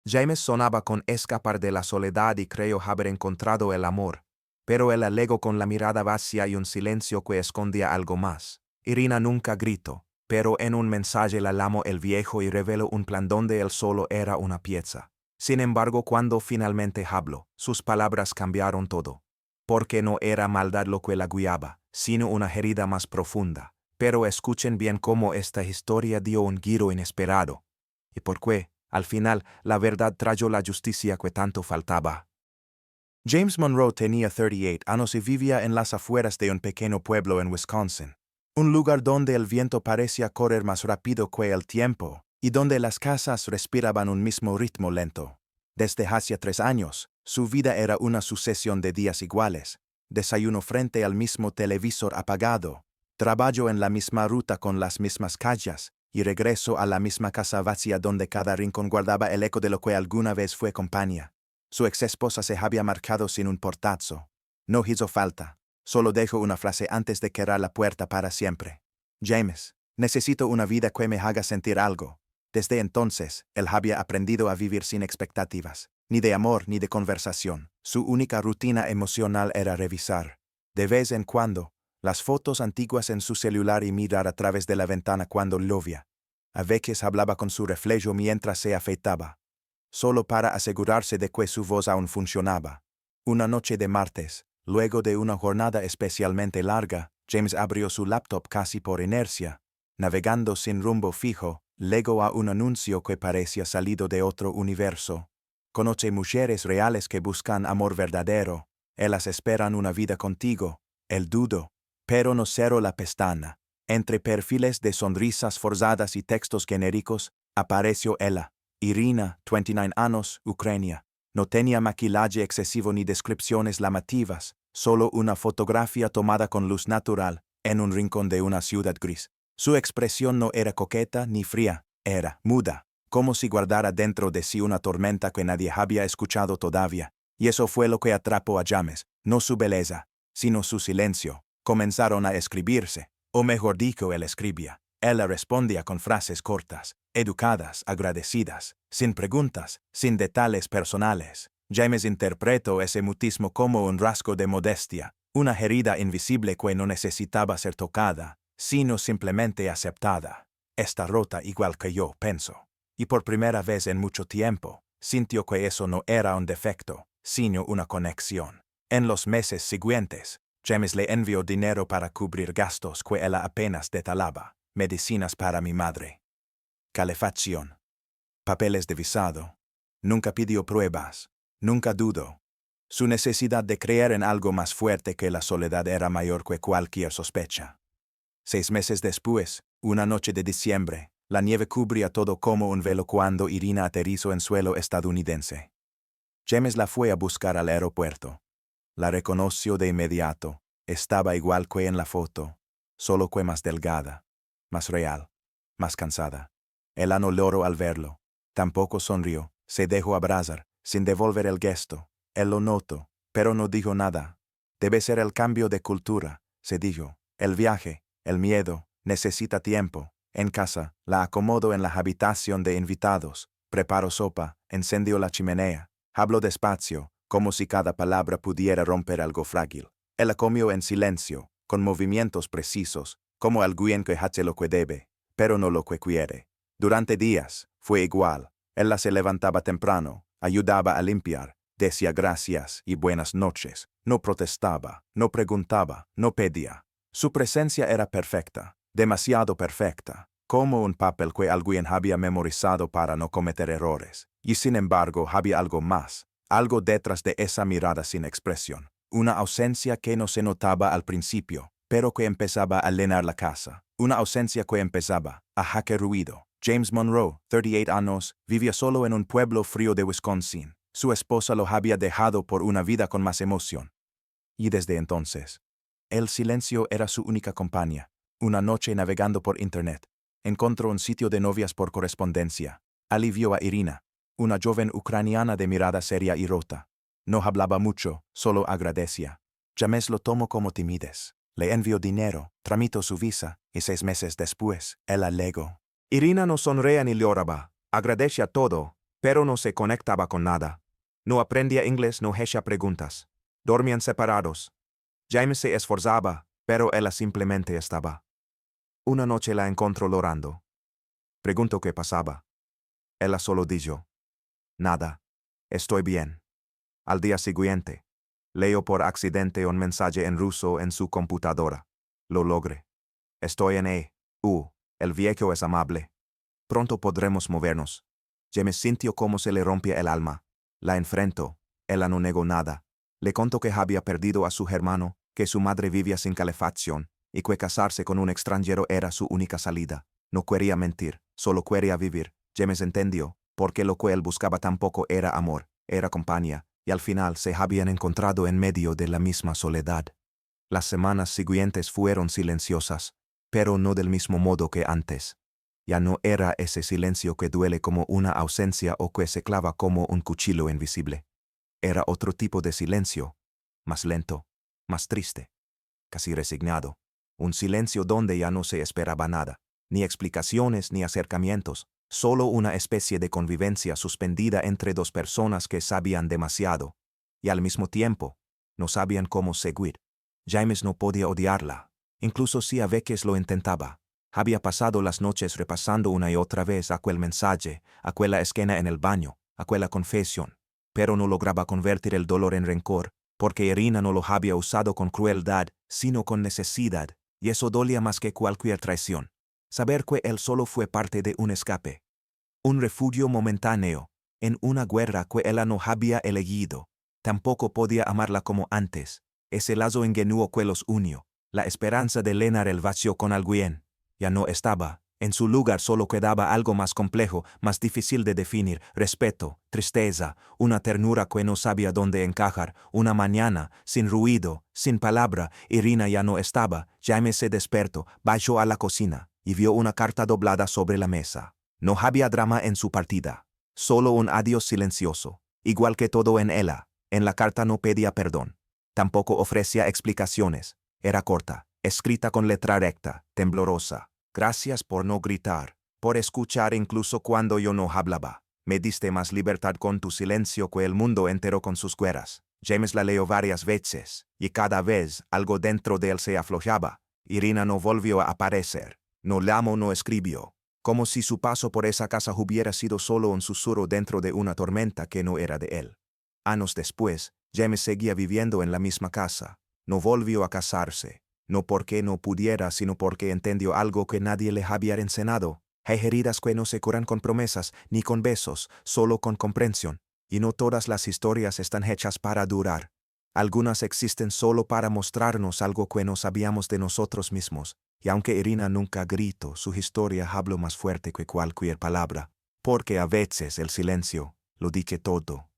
James sonaba con escapar de la soledad y creyó haber encontrado el amor, pero él alegó con la mirada vacía y un silencio que escondía algo más. Irina nunca gritó, pero en un mensaje la llamó el viejo y reveló un plan donde él solo era una pieza. Sin embargo, cuando finalmente habló, sus palabras cambiaron todo. Porque no era maldad lo que la guiaba, sino una herida más profunda. Pero escuchen bien cómo esta historia dio un giro inesperado. ¿Y por qué? Al final, la verdad trajo la justicia que tanto faltaba. James Monroe tenía 38 años y vivía en las afueras de un pequeño pueblo en Wisconsin. Un lugar donde el viento parecía correr más rápido que el tiempo, y donde las casas respiraban un mismo ritmo lento. Desde hacía 3 años, su vida era una sucesión de días iguales. Desayuno frente al mismo televisor apagado, trabajo en la misma ruta con las mismas calles, y regreso a la misma casa vacía donde cada rincón guardaba el eco de lo que alguna vez fue compañía. Su ex esposa se había marchado sin un portazo. No hizo falta. Solo dejó una frase antes de cerrar la puerta para siempre. James, necesito una vida que me haga sentir algo. Desde entonces, él había aprendido a vivir sin expectativas, ni de amor ni de conversación. Su única rutina emocional era revisar, de vez en cuando, las fotos antiguas en su celular y mirar a través de la ventana cuando llovía. A veces hablaba con su reflejo mientras se afeitaba, solo para asegurarse de que su voz aún funcionaba. Una noche de martes, luego de una jornada especialmente larga, James abrió su laptop casi por inercia. Navegando sin rumbo fijo, llegó a un anuncio que parecía salido de otro universo. Conoce mujeres reales que buscan amor verdadero. Ellas esperan una vida contigo. El dudo, pero no cerró la pestaña. Entre perfiles de sonrisas forzadas y textos genéricos, apareció ella. Irina, 29 años, Ucrania. No tenía maquillaje excesivo ni descripciones llamativas, solo una fotografía tomada con luz natural, en un rincón de una ciudad gris. Su expresión no era coqueta ni fría, era muda, como si guardara dentro de sí una tormenta que nadie había escuchado todavía. Y eso fue lo que atrapó a James, no su belleza, sino su silencio. Comenzaron a escribirse, o mejor dicho, él escribía. Ella respondía con frases cortas, educadas, agradecidas, sin preguntas, sin detalles personales. James interpretó ese mutismo como un rasgo de modestia, una herida invisible que no necesitaba ser tocada, sino simplemente aceptada. Está rota igual que yo, pensó. Y por primera vez en mucho tiempo, sintió que eso no era un defecto, sino una conexión. En los meses siguientes, James le envió dinero para cubrir gastos que ella apenas detalaba. Medicinas para mi madre, calefacción, papeles de visado. Nunca pidió pruebas, nunca dudó. Su necesidad de creer en algo más fuerte que la soledad era mayor que cualquier sospecha. 6 meses después, una noche de diciembre, la nieve cubría todo como un velo cuando Irina aterrizó en suelo estadounidense. James la fue a buscar al aeropuerto. La reconoció de inmediato. Estaba igual que en la foto, solo que más delgada, más real, más cansada. Él no lloró al verlo. Tampoco sonrió. Se dejó abrazar, sin devolver el gesto. Él lo notó, pero no dijo nada. Debe ser el cambio de cultura, se dijo. El viaje, el miedo, necesita tiempo. En casa, la acomodó en la habitación de invitados. Preparó sopa, encendió la chimenea. Habló despacio, como si cada palabra pudiera romper algo frágil. Él la comió en silencio, con movimientos precisos, como alguien que hace lo que debe, pero no lo que quiere. Durante días, fue igual. Él se levantaba temprano, ayudaba a limpiar, decía gracias y buenas noches, no protestaba, no preguntaba, no pedía. Su presencia era perfecta, demasiado perfecta, como un papel que alguien había memorizado para no cometer errores. Y sin embargo, había algo más, algo detrás de esa mirada sin expresión. Una ausencia que no se notaba al principio, pero que empezaba a llenar la casa. Una ausencia que empezaba a hacer ruido. James Monroe, 38 años, vivía solo en un pueblo frío de Wisconsin. Su esposa lo había dejado por una vida con más emoción. Y desde entonces, el silencio era su única compañía. Una noche navegando por internet, encontró un sitio de novias por correspondencia. Alivió a Irina, una joven ucraniana de mirada seria y rota. No hablaba mucho, solo agradecía. James lo tomó como timidez. Le envió dinero, tramitó su visa, y 6 meses después, él alegó. Irina no sonreía ni lloraba. Agradecía todo, Pero no se conectaba con nada. No aprendía inglés, no hacía preguntas. Dormían separados. James se esforzaba, pero ella simplemente estaba. Una noche la encontró llorando. Preguntó qué pasaba. Ella solo dijo: nada. Estoy bien. Al día siguiente, leyó por accidente un mensaje en ruso en su computadora. Lo logré. Estoy en EU. El viejo es amable. Pronto podremos movernos. James sintió cómo se le rompía el alma. La enfrentó. Ella no negó nada. Le contó que había perdido a su hermano, que su madre vivía sin calefacción, y que casarse con un extranjero era su única salida. No quería mentir, solo quería vivir. James entendió, porque lo que él buscaba tampoco era amor, era compañía, y al final se habían encontrado en medio de la misma soledad. Las semanas siguientes fueron silenciosas, pero no del mismo modo que antes. Ya no era ese silencio que duele como una ausencia o que se clava como un cuchillo invisible. Era otro tipo de silencio, más lento, más triste, casi resignado. Un silencio donde ya no se esperaba nada, ni explicaciones ni acercamientos, solo una especie de convivencia suspendida entre dos personas que sabían demasiado, y al mismo tiempo, no sabían cómo seguir. James no podía odiarla, incluso si a veces lo intentaba. Había pasado las noches repasando una y otra vez aquel mensaje, aquella escena en el baño, aquella confesión, pero no lograba convertir el dolor en rencor, porque Irina no lo había usado con crueldad, sino con necesidad, y eso dolía más que cualquier traición. Saber que él solo fue parte de un escape, un refugio momentáneo, en una guerra que ella no había elegido. Tampoco podía amarla como antes. Ese lazo ingenuo que los unió, la esperanza de llenar el vacío con alguien, ya no estaba. En su lugar solo quedaba algo más complejo, más difícil de definir: respeto, tristeza, una ternura que no sabía dónde encajar. Una mañana, sin ruido, sin palabra, Irina ya no estaba. James se despertó, bajó a la cocina, y vio una carta doblada sobre la mesa. No había drama en su partida, solo un adiós silencioso, igual que todo en ella. En la carta no pedía perdón, tampoco ofrecía explicaciones. Era corta, escrita con letra recta, temblorosa. Gracias por no gritar, por escuchar incluso cuando yo no hablaba. Me diste más libertad con tu silencio que el mundo entero con sus guerras. James la leyó varias veces, y cada vez algo dentro de él se aflojaba. Irina no volvió a aparecer. No llamó, no escribió. Como si su paso por esa casa hubiera sido solo un susurro dentro de una tormenta que no era de él. Años después, James seguía viviendo en la misma casa. No volvió a casarse, no porque no pudiera, sino porque entendió algo que nadie le había enseñado. Hay heridas que no se curan con promesas ni con besos, solo con comprensión. Y no todas las historias están hechas para durar. Algunas existen solo para mostrarnos algo que no sabíamos de nosotros mismos. Y aunque Irina nunca gritó, su historia habló más fuerte que cualquier palabra, porque a veces el silencio lo dice todo.